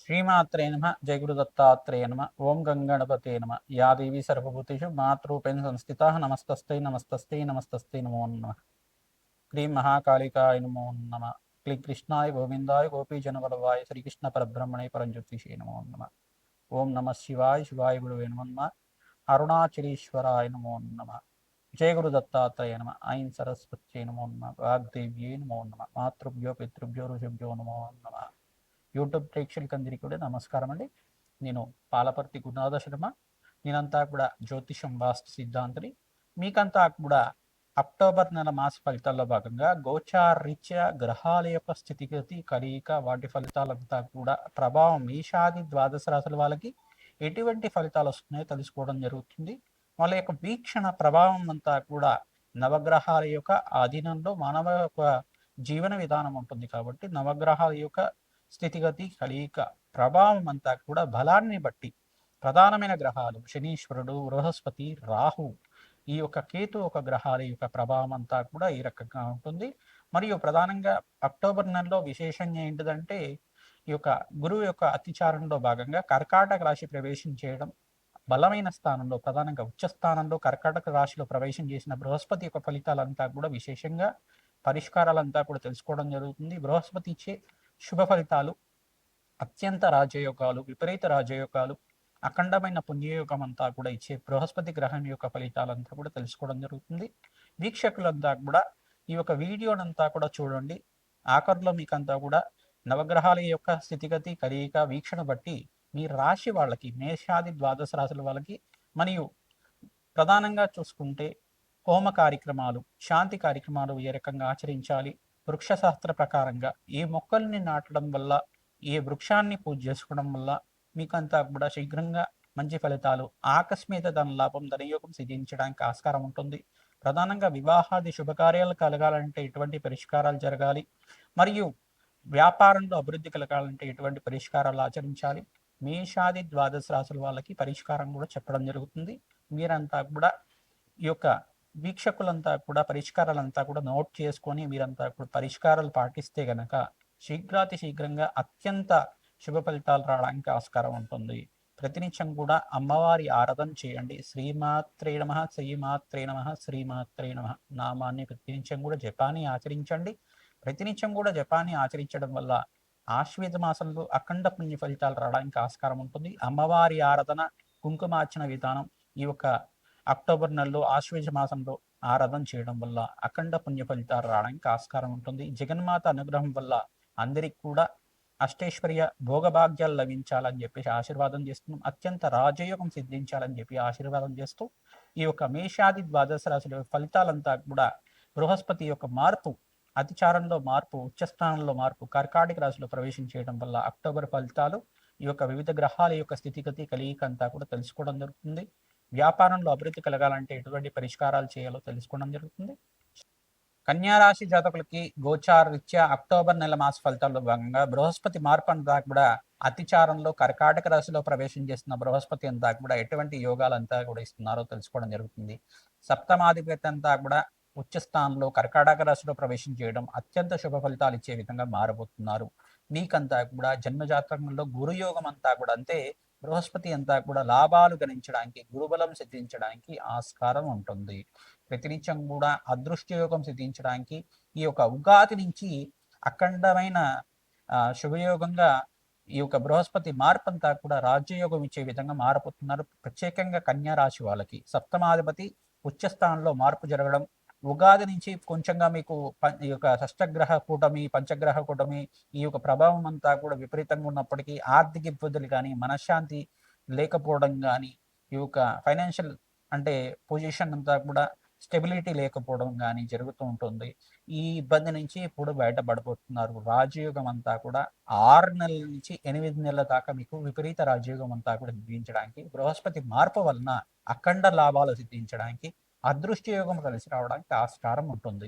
శ్రీమాత్రే నమ జయ గురు దత్తాత్రేయ నమ ఓం గంగణపతే నమ యా దేవి సర్వభూతేషు మాతృపేణ సంస్థితా నమస్తస్తే నమస్తస్తే నమస్తస్తే నమో నమ క్లీం మహాకాళికాయ నమో నమ క్లీం కృష్ణాయ గోవిందాయ గోపీజనవల్లభాయ శ్రీకృష్ణ పరబ్రహ్మణే పరంజ్యోతిషే నమో నమ ఓం నమ శివాయ శివాయ గురువే నమ అరుణాచలీశ్వరాయ నమో నమ జయ గురు దత్తాత్రేయ నమ ఐం సరస్వత్యై నమో నమ వాగ్దేవ్యై నమో నమ మాతృభ్యో పితృభ్యో ఋషిభ్యో నమో నమ యూట్యూబ్ ప్రేక్షకులందరికీ కూడా నమస్కారం అండి. నేను పాలపర్తి గురునాథ శర్మ. నేనంతా కూడా జ్యోతిషం వాస్తు సిద్ధాంతిని. మీకంతా కూడా అక్టోబర్ నెల మాస ఫలితాల్లో భాగంగా గోచారీత్యా గ్రహాల యొక్క స్థితిగతి కలయిక వాటి ఫలితాలంతా కూడా ప్రభావం మేషాది ద్వాదశ రాశుల వాళ్ళకి ఎటువంటి ఫలితాలు వస్తున్నాయో తెలుసుకోవడం జరుగుతుంది. వాళ్ళ యొక్క వీక్షణ ప్రభావం అంతా కూడా నవగ్రహాల యొక్క ఆధీనంలో మానవ యొక్క జీవన విధానం ఉంటుంది. కాబట్టి నవగ్రహాల యొక్క స్థితిగతి కలయిక ప్రభావం అంతా కూడా బలాన్ని బట్టి ప్రధానమైన గ్రహాలు శనీశ్వరుడు, బృహస్పతి, రాహు, ఈ యొక్క కేతు ఒక గ్రహాల యొక్క ప్రభావం అంతా కూడా ఈ రకంగా ఉంటుంది. మరియు ప్రధానంగా అక్టోబర్ నెలలో విశేషంగా ఏంటిదంటే ఈ యొక్క గురువు యొక్క అతిచారంలో భాగంగా కర్కాటక రాశి ప్రవేశం చేయడం, బలమైన స్థానంలో ప్రధానంగా ఉచ్చ స్థానంలో కర్కాటక రాశిలో ప్రవేశం చేసిన బృహస్పతి యొక్క ఫలితాలంతా కూడా విశేషంగా పరిష్కారాలంతా కూడా తెలుసుకోవడం జరుగుతుంది. బృహస్పతి ఇచ్చే శుభ ఫలితాలు అత్యంత రాజయోగాలు, విపరీత రాజయోగాలు, అఖండమైన పుణ్యయోగం అంతా కూడా ఇచ్చే బృహస్పతి గ్రహం యొక్క ఫలితాలంతా కూడా తెలుసుకోవడం జరుగుతుంది. వీక్షకులంతా కూడా ఈ యొక్క వీడియోనంతా కూడా చూడండి. ఆఖరిలో మీకంతా కూడా నవగ్రహాల యొక్క స్థితిగతి కలయిక వీక్షణ బట్టి మీ రాశి వాళ్ళకి మేషాది ద్వాదశ రాశుల వాళ్ళకి మరియు ప్రధానంగా చూసుకుంటే హోమ కార్యక్రమాలు, శాంతి కార్యక్రమాలు ఏ రకంగా ఆచరించాలి, వృక్షశాస్త్ర ప్రకారంగా ఏ మొక్కల్ని నాటడం వల్ల, ఏ వృక్షాన్ని పూజ చేసుకోవడం వల్ల మీకంతా కూడా శీఘ్రంగా మంచి ఫలితాలు, ఆకస్మిక ధనలాభం, ధనయోగం సిద్ధించడానికి ఆస్కారం ఉంటుంది. ప్రధానంగా వివాహాది శుభకార్యాలు కలగాలంటే ఎటువంటి పరిష్కారాలు జరగాలి, మరియు వ్యాపారంలో అభివృద్ధి కలగాలంటే ఎటువంటి పరిష్కారాలు ఆచరించాలి, మేషాది ద్వాదశ రాశుల వాళ్ళకి పరిష్కారం కూడా చెప్పడం జరుగుతుంది. మీరంతా కూడా ఈ యొక్క వీక్షకులంతా కూడా పరిష్కారాలంతా కూడా నోట్ చేసుకొని మీరంతా కూడా పరిష్కారాలు పాటిస్తే గనక శీఘ్రాతి శీఘ్రంగా అత్యంత శుభ ఫలితాలు రావడానికి ఆస్కారం ఉంటుంది. ప్రతినిత్యం కూడా అమ్మవారి ఆరాధన చేయండి. శ్రీమాత్రే నమః, శ్రీమాత్రే నమః, శ్రీమాత్రే నమః నామాన్ని ప్రతినిత్యం కూడా జపాన్ని ఆచరించండి. ప్రతినిత్యం కూడా జపాన్ని ఆచరించడం వల్ల ఆశ్వేత మాసంలో అఖండ పుణ్య ఫలితాలు రావడానికి ఆస్కారం ఉంటుంది. అమ్మవారి ఆరాధన, కుంకుమార్చన విధానం ఈ యొక్క అక్టోబర్ నెలలో ఆశ్వేజ మాసంలో ఆరాధన చేయడం వల్ల అఖండ పుణ్య ఫలితాలు రావడానికి ఆస్కారం ఉంటుంది. జగన్మాత అనుగ్రహం వల్ల అందరికి కూడా అష్టైశ్వర్య భోగభాగ్యాలు లభించాలని చెప్పేసి ఆశీర్వాదం చేస్తున్నాం. అత్యంత రాజయోగం సిద్ధించాలని చెప్పి ఆశీర్వాదం చేస్తూ ఈ యొక్క మేషాది ద్వాదశ రాశుల ఫలితాలంతా కూడా బృహస్పతి యొక్క మార్పు, అతిచారంలో మార్పు, ఉచ్చస్థానంలో మార్పు, కర్కాటక రాశిలో ప్రవేశం చేయడం వల్ల అక్టోబర్ ఫలితాలు ఈ యొక్క వివిధ గ్రహాల యొక్క స్థితిగతి కలయిక అంతా కూడా తెలుసుకోవడం జరుగుతుంది. వ్యాపారంలో అభివృద్ధి కలగాలంటే ఎటువంటి పరిష్కారాలు చేయాలో తెలుసుకోవడం జరుగుతుంది. కన్యారాశి జాతకులకి గోచారరీత్యా అక్టోబర్ నెల మాస ఫలితాల్లో భాగంగా బృహస్పతి మార్పు అంతా కూడా అతిచారంలో కర్కాటక రాశిలో ప్రవేశం చేస్తున్న బృహస్పతి అంతా కూడా ఎటువంటి యోగాలంతా కూడా ఇస్తున్నారో తెలుసుకోవడం జరుగుతుంది. సప్తమాధిపతి అంతా కూడా ఉచ్చస్థానంలో కర్కాటక రాశిలో ప్రవేశం చేయడం అత్యంత శుభ ఫలితాలు ఇచ్చే విధంగా మారబోతున్నారు. మీకంతా కూడా జన్మజాతకంలో గురుయోగం అంతా కూడా అంటే బృహస్పతి అంతా కూడా లాభాలు గణించడానికి, గురుబలం సిద్ధించడానికి ఆస్కారం ఉంటుంది. ప్రతినిత్యం కూడా అదృష్టయోగం సిద్ధించడానికి ఈ యొక్క ఉగాది నుంచి అఖండమైన శుభయోగంగా ఈ యొక్క బృహస్పతి మార్పు అంతా కూడా రాజ్యయోగం ఇచ్చే విధంగా మారబోతున్నారు. ప్రత్యేకంగా కన్యా రాశి వాళ్ళకి సప్తమాధిపతి ఉచ్చస్థానంలో మార్పు జరగడం, ఉగాది నుంచి కొంచెంగా మీకు ఈ యొక్క షష్టగ్రహ కూటమి, పంచగ్రహ కూటమి ఈ యొక్క ప్రభావం అంతా కూడా విపరీతంగా ఉన్నప్పటికీ ఆర్థిక ఇబ్బందులు కానీ, మనశ్శాంతి లేకపోవడం కానీ, ఈ యొక్క ఫైనాన్షియల్ అంటే పొజిషన్ అంతా కూడా స్టెబిలిటీ లేకపోవడం కానీ జరుగుతూ ఉంటుంది. ఈ ఇబ్బంది నుంచి ఇప్పుడు బయటపడిపోతున్నారు. రాజయోగం అంతా కూడా 6 నెలల నుంచి 8 నెలల దాకా మీకు విపరీత రాజయోగం అంతా కూడా సిద్ధించడానికి, బృహస్పతి మార్పు వలన అఖండ లాభాలు సిద్ధించడానికి, అదృష్ట యోగం కలిసి రావడానికి ఆస్కారం ఉంటుంది.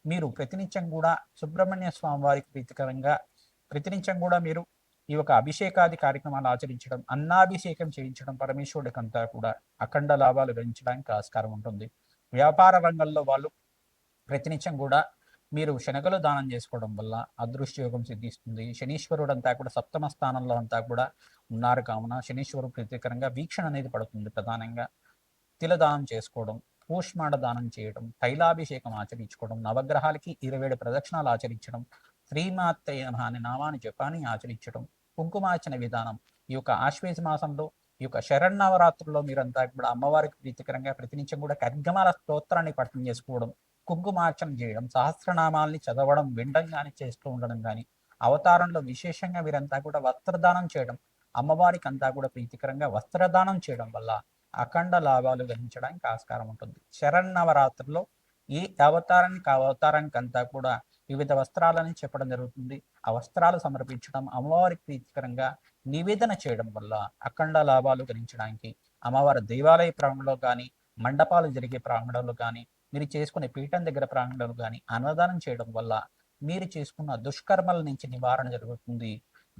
మీరు ప్రతినిత్యం కూడా సుబ్రహ్మణ్య స్వామి వారికి ప్రీతికరంగా ప్రతినిత్యం కూడా మీరు ఈ యొక్క అభిషేకాది కార్యక్రమాలు ఆచరించడం, అన్నాభిషేకం చేయించడం పరమేశ్వరుడికంతా కూడా అఖండ లాభాలు గణించడానికి ఆస్కారం ఉంటుంది. వ్యాపార రంగంలో వాళ్ళు ప్రతినిత్యం కూడా మీరు శనగలు దానం చేసుకోవడం వల్ల అదృష్ట యోగం సిద్ధిస్తుంది. శనీశ్వరుడు అంతా కూడా సప్తమ స్థానంలో అంతా కూడా ఉన్నారు కావున శనీశ్వరుడు ప్రీతికరంగా వీక్షణ అనేది పడుతుంది. ప్రధానంగా తిల దానం చేసుకోవడం, కూష్మాండ దానం చేయడం, తైలాభిషేకం ఆచరించుకోవడం, నవగ్రహాలకి 27 ప్రదక్షిణాలు ఆచరించడం, శ్రీమాత్రే నమః అనే నామాన్ని జపాన్ని ఆచరించడం, కుంకుమార్చన విధానం ఈ యొక్క ఆశ్వేజ మాసంలో ఈ యొక్క శరన్నవరాత్రుల్లో మీరంతా కూడా అమ్మవారికి ప్రీతికరంగా ప్రతినిత్యం కూడా ఖడ్గమాల స్తోత్రాన్ని పఠనం చేసుకోవడం, కుంకుమార్చన చేయడం, సహస్రనామాల్ని చదవడం, వినడం కానీ చేస్తూ ఉండడం కానీ, అవతారంలో విశేషంగా వీరంతా కూడా వస్త్రదానం చేయడం, అమ్మవారికి అంతా కూడా ప్రీతికరంగా వస్త్రదానం చేయడం వల్ల అఖండ లాభాలు గ్రహించడానికి ఆస్కారం ఉంటుంది. శరన్నవరాత్రుల్లో ఈ అవతారానికి అంతా కూడా వివిధ వస్త్రాలని చెప్పడం జరుగుతుంది. ఆ వస్త్రాలు సమర్పించడం, అమ్మవారికి ప్రీతికరంగా నివేదన చేయడం వల్ల అఖండ లాభాలు గ్రహించడానికి అమ్మవారి దేవాలయ ప్రాంగణంలో కానీ, మండపాలు జరిగే ప్రాంగణంలో కానీ, మీరు చేసుకునే పీఠం దగ్గర ప్రాంగణంలో కానీ అన్నదానం చేయడం వల్ల మీరు చేసుకున్న దుష్కర్మల నుంచి నివారణ జరుగుతుంది.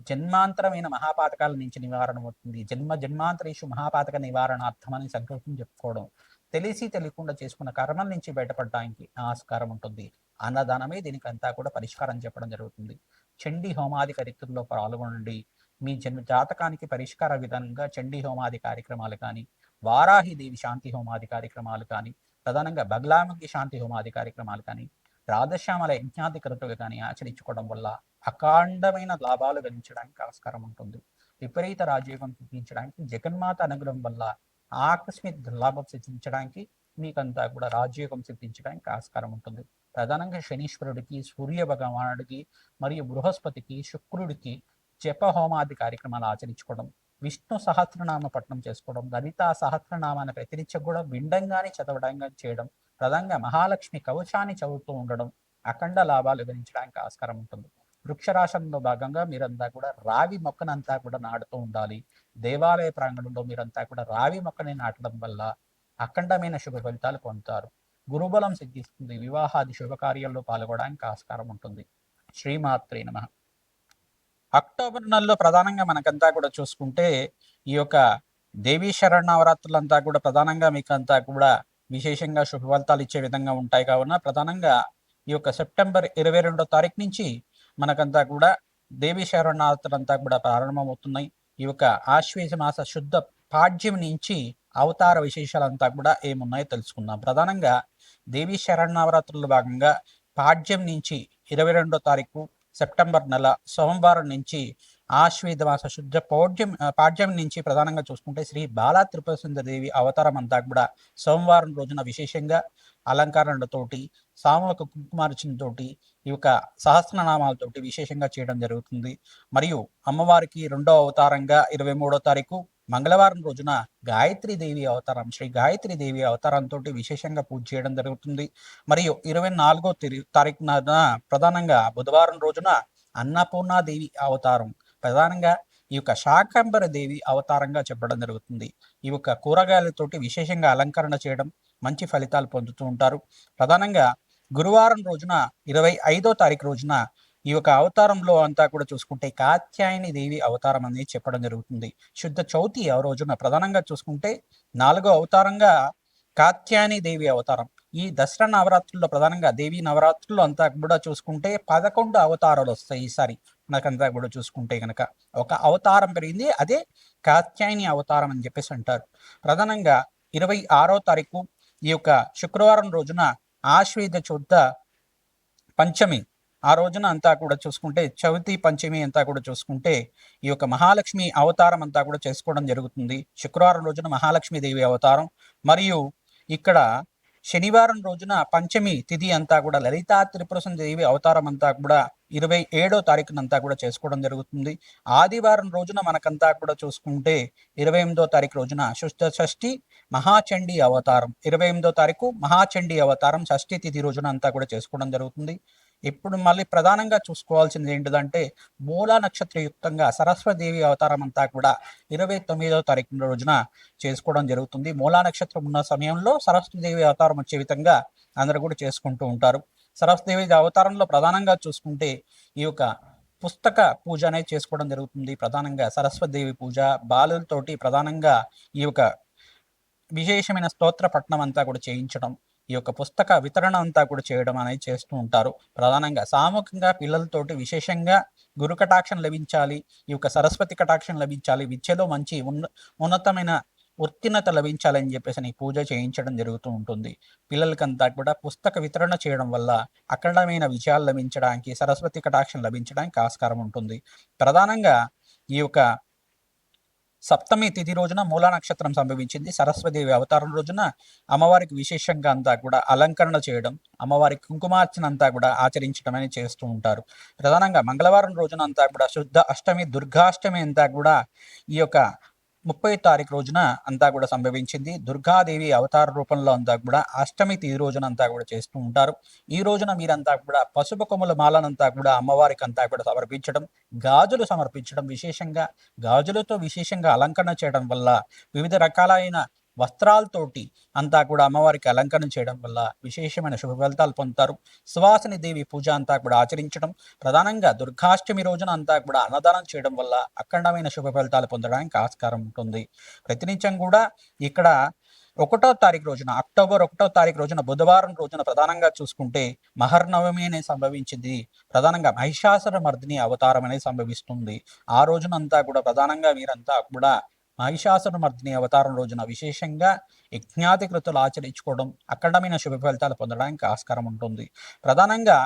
జన్మాంతరమైన మహాపాతకాల నుంచి నివారణ అవుతుంది. జన్మాంతరేషు మహాపాతక నివారణార్థం అని సంకల్పం చెప్పుకోవడం, తెలిసి తెలియకుండా చేసుకున్న కర్మల నుంచి బయటపడడానికి ఆస్కారం ఉంటుంది. అన్నదానమే దీనికి అంతా కూడా పరిష్కారం చెప్పడం జరుగుతుంది. చండీ హోమాది కార్యక్రమంలో పాల్గొనండి. మీ జాతకానికి పరిష్కార విధానంగా చండీ హోమాది కార్యక్రమాలు కానీ, వారాహిదేవి శాంతి హోమాది కార్యక్రమాలు కానీ, ప్రధానంగా బగలాముఖి శాంతి హోమాది కార్యక్రమాలు కానీ, రాధశ్యామల యజ్ఞాధికృతులు కానీ ఆచరించుకోవడం వల్ల అఖండమైన లాభాలు గణించడానికి ఆస్కారం ఉంటుంది. విపరీత రాజయోగం సిద్ధించడానికి, జగన్మాత అనుగ్రహం వల్ల ఆకస్మిక లాభం సిద్ధించడానికి, మీకంతా కూడా రాజయోగం సిద్ధించడానికి ఆస్కారం ఉంటుంది. ప్రధానంగా శనీశ్వరుడికి, సూర్య భగవానుడికి మరియు బృహస్పతికి, శుక్రుడికి జప హోమాది కార్యక్రమాలు ఆచరించుకోవడం, విష్ణు సహస్రనామ పఠనం చేసుకోవడం, లలితా సహస్రనామాన్ని ప్రతినిత్యం కూడా విండంగానే చదవడంగా చేయడం, ప్రధానంగా మహాలక్ష్మి కవచాన్ని చదువుతూ ఉండడం అఖండ లాభాలు గణించడానికి ఆస్కారం ఉంటుంది. వృక్షరాశంలో భాగంగా మీరంతా కూడా రావి మొక్కనంతా కూడా నాటుతూ ఉండాలి. దేవాలయ ప్రాంగణంలో మీరంతా కూడా రావి మొక్కని నాటడం వల్ల అఖండమైన శుభ ఫలితాలు పొందుతారు. గురుబలం సిద్ధిస్తుంది. వివాహాది శుభకార్యాల్లో పాల్గొనడానికి ఆస్కారం ఉంటుంది. శ్రీమాత్రే నమః. అక్టోబర్ నెలలో ప్రధానంగా మనకంతా కూడా చూసుకుంటే ఈ యొక్క దేవీ శరన్నవరాత్రులంతా కూడా ప్రధానంగా మీకంతా కూడా విశేషంగా శుభ ఫలితాలు ఇచ్చే విధంగా ఉంటాయి. కావున ప్రధానంగా ఈ యొక్క సెప్టెంబర్ 22వ తారీఖు నుంచి మనకంతా కూడా దేవీ శరన్నవరాత్రులంతా కూడా ప్రారంభమవుతున్నాయి. ఈ యొక్క ఆశ్వేజ మాస శుద్ధ పాడ్యం నుంచి అవతార విశేషాలంతా కూడా ఏమున్నాయో తెలుసుకుందాం. ప్రధానంగా దేవీ శరన్నవరాత్రుల భాగంగా పాడ్యం నుంచి 22వ తారీఖు సెప్టెంబర్ నెల సోమవారం నుంచి ఆశ్వేద మాస శుద్ధ పాడ్యం నుంచి ప్రధానంగా చూసుకుంటే శ్రీ బాలా త్రిపుర దేవి అవతారం అంతా కూడా సోమవారం రోజున విశేషంగా అలంకరణలతోటి, సామూహిక కుంకుమార్చనతోటి, ఈ యొక్క సహస్రనామాలతోటి విశేషంగా చేయడం జరుగుతుంది. మరియు అమ్మవారికి రెండవ అవతారంగా 23వ తారీఖు మంగళవారం రోజున గాయత్రీదేవి అవతారం, శ్రీ గాయత్రీదేవి అవతారంతో విశేషంగా పూజ చేయడం జరుగుతుంది. మరియు 24వ తారీఖున ప్రధానంగా బుధవారం రోజున అన్నపూర్ణాదేవి అవతారం, ప్రధానంగా ఈ యొక్క శాకంబర దేవి అవతారంగా చెప్పడం జరుగుతుంది. ఈ యొక్క కూరగాయలతోటి విశేషంగా అలంకరణ చేయడం, మంచి ఫలితాలు పొందుతూ ఉంటారు. ప్రధానంగా గురువారం రోజున 25వ తారీఖు రోజున ఈ యొక్క అవతారంలో అంతా కూడా చూసుకుంటే కాత్యాయని దేవి అవతారం అనేది చెప్పడం జరుగుతుంది. శుద్ధ చౌతి ఆ రోజున ప్రధానంగా చూసుకుంటే 4వ అవతారంగా కాత్యాయని దేవి అవతారం. ఈ దసరా నవరాత్రుల్లో ప్రధానంగా దేవి నవరాత్రుల్లో అంతా కూడా చూసుకుంటే 11 అవతారాలు వస్తాయి. ఈసారి మనకంతా కూడా చూసుకుంటే కనుక ఒక అవతారం పెరిగింది, అదే కాత్యాయని అవతారం అని చెప్పేసి అంటారు. ప్రధానంగా 26వ తారీఖు ఈ యొక్క శుక్రవారం రోజున ఆశ్వేద శుద్ధ పంచమి ఆ రోజున అంతా కూడా చూసుకుంటే చవితి పంచమి అంతా కూడా చూసుకుంటే ఈ యొక్క మహాలక్ష్మి అవతారం అంతా కూడా చేసుకోవడం జరుగుతుంది. శుక్రవారం రోజున మహాలక్ష్మీదేవి అవతారం, మరియు ఇక్కడ శనివారం రోజున పంచమి తిథి అంతా కూడా లలితా త్రిపుర దేవి అవతారం అంతా కూడా 27వ తారీఖునంతా కూడా చేసుకోవడం జరుగుతుంది. ఆదివారం రోజున మనకంతా కూడా చూసుకుంటే 28వ తారీఖు రోజున శుద్ధ షష్ఠి మహాచండీ అవతారం, 28వ తారీఖు మహాచండీ అవతారం షష్ఠి తిథి రోజున అంతా కూడా చేసుకోవడం జరుగుతుంది. ఇప్పుడు మళ్ళీ ప్రధానంగా చూసుకోవాల్సింది ఏంటిదంటే మూలా నక్షత్రయుక్తంగా సరస్వదేవి అవతారం అంతా కూడా 29వ తారీఖు రోజున చేసుకోవడం జరుగుతుంది. మూలా నక్షత్రం ఉన్న సమయంలో సరస్వదేవి అవతారం వచ్చే విధంగా అందరూ కూడా చేసుకుంటూ ఉంటారు. సరస్వదేవి అవతారంలో ప్రధానంగా చూసుకుంటే ఈ యొక్క పుస్తక పూజ అనేది చేసుకోవడం జరుగుతుంది. ప్రధానంగా సరస్వదేవి పూజ బాలులతోటి ప్రధానంగా ఈ యొక్క విశేషమైన స్తోత్ర పఠనం అంతా కూడా చేయించడం, ఈ యొక్క పుస్తక వితరణ అంతా కూడా చేయడం అనేది చేస్తూ ఉంటారు. ప్రధానంగా సామూహికంగా పిల్లలతోటి విశేషంగా గురు కటాక్షం లభించాలి, ఈ యొక్క సరస్వతి కటాక్షం లభించాలి, విద్యలో మంచి ఉన్నతమైన ఉత్తీర్ణత లభించాలని చెప్పేసి పూజ చేయించడం జరుగుతూ ఉంటుంది. పిల్లలకంతా కూడా పుస్తక వితరణ చేయడం వల్ల అఖండమైన విజయాలు లభించడానికి, సరస్వతి కటాక్షం లభించడానికి ఆస్కారం ఉంటుంది. ప్రధానంగా ఈ యొక్క సప్తమి తిథి రోజున మూలా నక్షత్రం సంభవించింది. సరస్వతిదేవి అవతారం రోజున అమ్మవారికి విశేషంగా అంతా కూడా అలంకరణ చేయడం, అమ్మవారికి కుంకుమార్చన అంతా కూడా ఆచరించడం అనేది చేస్తూ ఉంటారు. ప్రధానంగా మంగళవారం రోజున అంతా కూడా శుద్ధ అష్టమి, దుర్గాష్టమి అంతా కూడా ఈ యొక్క 30 తారీఖు రోజున అంతా కూడా సంభవించింది. దుర్గాదేవి అవతార రూపంలో అంతా కూడా అష్టమి తిథి రోజున అంతా కూడా చేస్తూ ఉంటారు. ఈ రోజున మీరంతా కూడా పసుపు కొమ్ముల మాలనంతా కూడా అమ్మవారికి అంతా కూడా సమర్పించడం, గాజులు సమర్పించడం, విశేషంగా గాజులతో విశేషంగా అలంకరణ చేయడం వల్ల, వివిధ రకాలైన వస్త్రాలతోటి అంతా కూడా అమ్మవారికి అలంకరణ చేయడం వల్ల విశేషమైన శుభ ఫలితాలు పొందుతారు. సువాసిని దేవి పూజ అంతా కూడా ఆచరించడం, ప్రధానంగా దుర్గాష్టమి రోజున అంతా కూడా అన్నదానం చేయడం వల్ల అఖండమైన శుభ ఫలితాలు పొందడానికి ఆస్కారం ఉంటుంది. ప్రతినిత్యం కూడా ఇక్కడ 1వ తారీఖు రోజున, అక్టోబర్ 1వ తారీఖు రోజున, బుధవారం రోజున ప్రధానంగా చూసుకుంటే మహర్నవమి అనేది సంభవించింది. ప్రధానంగా మహిషాసుర మర్దిని అవతారం అనేది సంభవిస్తుంది. ఆ రోజునంతా కూడా ప్రధానంగా వీరంతా కూడా మహిషాసుర మర్దిని అవతారం రోజున విశేషంగా యజ్ఞాధికృతులు ఆచరించుకోవడం, అఖండమైన శుభ ఫలితాలు పొందడానికి ఆస్కారం ఉంటుంది. ప్రధానంగా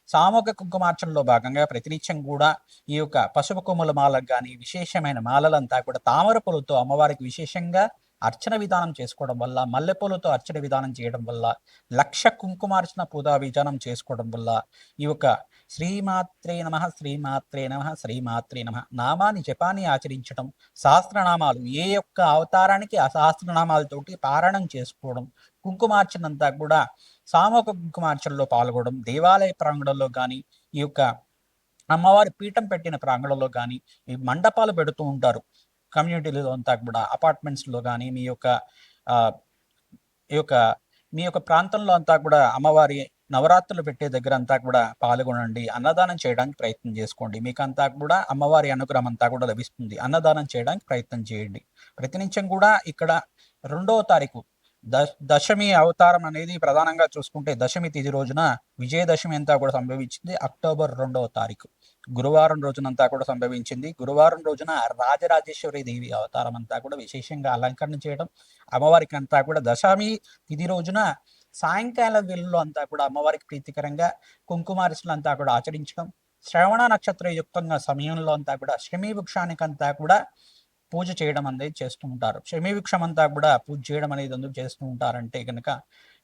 సామూహిక కుంకుమార్చనలో భాగంగా ప్రతినిత్యం కూడా ఈ యొక్క పసుపు కొమ్ముల మాలకు కానీ, విశేషమైన మాలలంతా కూడా తామర పూలతో అమ్మవారికి విశేషంగా అర్చన విధానం చేసుకోవడం వల్ల, మల్లెపూలతో అర్చన విధానం చేయడం వల్ల, లక్ష కుంకుమార్చన పూజా విధానం చేసుకోవడం వల్ల ఈ యొక్క శ్రీమాత్రే నమః, శ్రీమాత్రే నమః, శ్రీమాత్రే నమః నామాన్ని జపాన్ని ఆచరించడం, సహస్రనామాలు ఏ యొక్క అవతారానికి ఆ సహస్రనామాలతోటి పారాయణం చేసుకోవడం, కుంకుమార్చనంతా కూడా సామూహిక కుంకుమార్చనలో పాల్గొనడం, దేవాలయ ప్రాంగణంలో కానీ, ఈ యొక్క అమ్మవారి పీఠం పెట్టిన ప్రాంగణంలో కానీ, ఈ మండపాలు పెడుతూ ఉంటారు కమ్యూనిటీలో అంతా కూడా, అపార్ట్మెంట్స్లో కానీ, ఈ యొక్క మీ యొక్క ప్రాంతంలో అంతా కూడా అమ్మవారి నవరాత్రులు పెట్టే దగ్గర అంతా కూడా పాల్గొనండి, అన్నదానం చేయడానికి ప్రయత్నం చేసుకోండి. మీకు అంతా కూడా అమ్మవారి అనుగ్రహం అంతా కూడా లభిస్తుంది. అన్నదానం చేయడానికి ప్రయత్నం చేయండి. ప్రతినిత్యం కూడా ఇక్కడ 2వ తారీఖు దశమి అవతారం అనేది ప్రధానంగా చూసుకుంటే దశమి తిథి రోజున విజయదశమి అంతా కూడా సంభవించింది. అక్టోబర్ 2వ తారీఖు గురువారం రోజునంతా కూడా సంభవించింది. గురువారం రోజున రాజరాజేశ్వరి దేవి అవతారం అంతా కూడా విశేషంగా అలంకరణ చేయడం, అమ్మవారికి అంతా కూడా దశమి తిథి రోజున సాయంకాల వేళల్లో అంతా కూడా అమ్మవారికి ప్రీతికరంగా కుంకుమార్చనలు అంతా కూడా ఆచరించడం, శ్రవణ నక్షత్ర యుక్తంగా సమయంలో అంతా కూడా శమీ వృక్షానికంతా కూడా పూజ చేయడం అనేది చేస్తూ ఉంటారు. శమీ వృక్షం అంతా కూడా పూజ చేయడం అనేది ఎందుకు చేస్తూ ఉంటారంటే కనుక,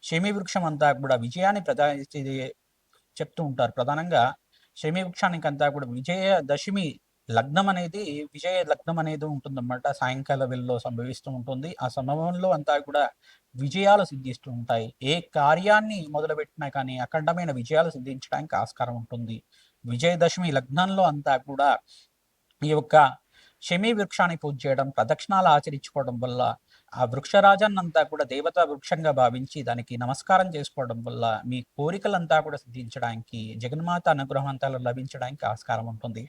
శమీ వృక్షం అంతా కూడా విజయాన్ని చెప్తూ ఉంటారు. ప్రధానంగా శమీ వృక్షానికి అంతా కూడా విజయ లగ్నం అనేది ఉంటుందన్నమాట. సాయంకాల వేళలో సంభవిస్తూ ఉంటుంది. ఆ సమయంలో అంతా కూడా విజయాలు సిద్ధిస్తూ ఉంటాయి. ఏ కార్యాన్ని మొదలుపెట్టినా కానీ అఖండమైన విజయాలు సిద్ధించడానికి ఆస్కారం ఉంటుంది. విజయదశమి లగ్నంలో అంతా కూడా ఈ యొక్క శమీ వృక్షాన్ని పూజ చేయడం, ప్రదక్షిణాలు ఆచరించుకోవడం వల్ల, ఆ వృక్షరాజాన్నంతా కూడా దేవతా వృక్షంగా భావించి దానికి నమస్కారం చేసుకోవడం వల్ల మీ కోరికలంతా కూడా సిద్ధించడానికి, జగన్మాత అనుగ్రహం అంతా లభించడానికి ఆస్కారం ఉంటుంది.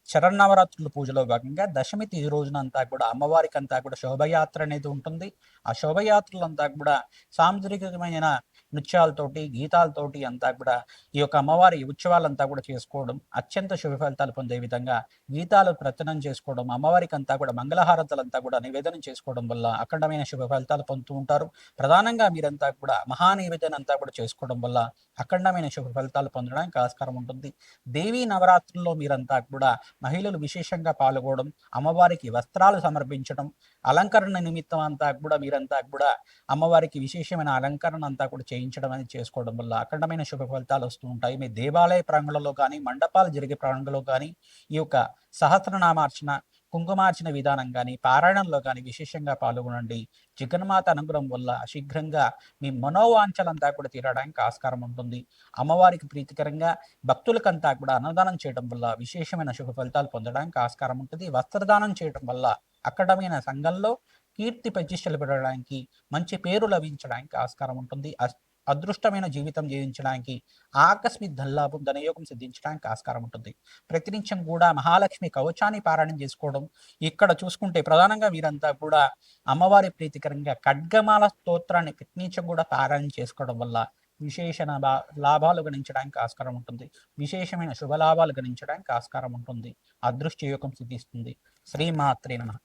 శరన్నవరాత్రుల పూజలో భాగంగా దశమి తిథి రోజునంతా కూడా అమ్మవారికి అంతా కూడా శోభయాత్ర అనేది ఉంటుంది. ఆ శోభయాత్రలంతా కూడా సాంస్కృతికమైన నృత్యాలతోటి, గీతాలతోటి అంతా కూడా ఈ యొక్క అమ్మవారి ఉత్సవాలంతా కూడా చేసుకోవడం, అత్యంత శుభ ఫలితాలు పొందే విధంగా గీతాలు ప్రచనం చేసుకోవడం, అమ్మవారికి అంతా కూడా మంగళహారతలంతా కూడా నివేదన చేసుకోవడం వల్ల అఖండమైన శుభ ఫలితాలు పొందుతూ ఉంటారు. ప్రధానంగా మీరంతా కూడా మహానివేదన అంతా కూడా చేసుకోవడం వల్ల అఖండమైన శుభ ఫలితాలు పొందడానికి ఆస్కారం ఉంటుంది. దేవీ నవరాత్రుల్లో మీరంతా కూడా మహిళలు విశేషంగా పాల్గొనడం, అమ్మవారికి వస్త్రాలు సమర్పించడం, అలంకరణ నిమిత్తం అంతా కూడా మీరంతా కూడా అమ్మవారికి విశేషమైన అలంకరణ అంతా కూడా చేయించడం అనేది చేసుకోవడం వల్ల అఖండమైన శుభ ఫలితాలు వస్తూ ఉంటాయి. మీ దేవాలయ ప్రాంగణంలో కానీ, మండపాలు జరిగే ప్రాంగణంలో కానీ ఈ యొక్క సహస్రనామార్చన, కుంకుమార్చన విధానం కానీ, పారాయణంలో కానీ విశేషంగా పాల్గొనండి. జగన్మాత అనుగ్రహం వల్ల శీఘ్రంగా మీ మనోవాంఛలంతా కూడా తీరడానికి ఆస్కారం ఉంటుంది. అమ్మవారికి ప్రీతికరంగా భక్తులకంతా కూడా అన్నదానం చేయడం వల్ల విశేషమైన శుభ ఫలితాలు పొందడానికి ఆస్కారం ఉంటుంది. వస్త్రదానం చేయడం వల్ల అఖండమైన సంఘంలో కీర్తి ప్రతిష్టలు పెరగడానికి, మంచి పేరు లభించడానికి ఆస్కారం ఉంటుంది. అదృష్టమైన జీవితం జీవించడానికి, ఆకస్మిక ధనలాభం, ధనయోగం సిద్ధించడానికి ఆస్కారం ఉంటుంది. ప్రతినిత్యం కూడా మహాలక్ష్మి కవచాన్ని పారాయణం చేసుకోవడం. ఇక్కడ చూసుకుంటే ప్రధానంగా వీరంతా కూడా అమ్మవారి ప్రీతికరంగా ఖడ్గమాల స్తోత్రాన్ని ప్రతినిత్యం కూడా పారాయణం చేసుకోవడం వల్ల విశేషణ లాభాలు గణించడానికి ఆస్కారం ఉంటుంది. విశేషమైన శుభలాభాలు గణించడానికి ఆస్కారం ఉంటుంది. అదృష్ట యోగం సిద్ధిస్తుంది. శ్రీమాత్రే నమః.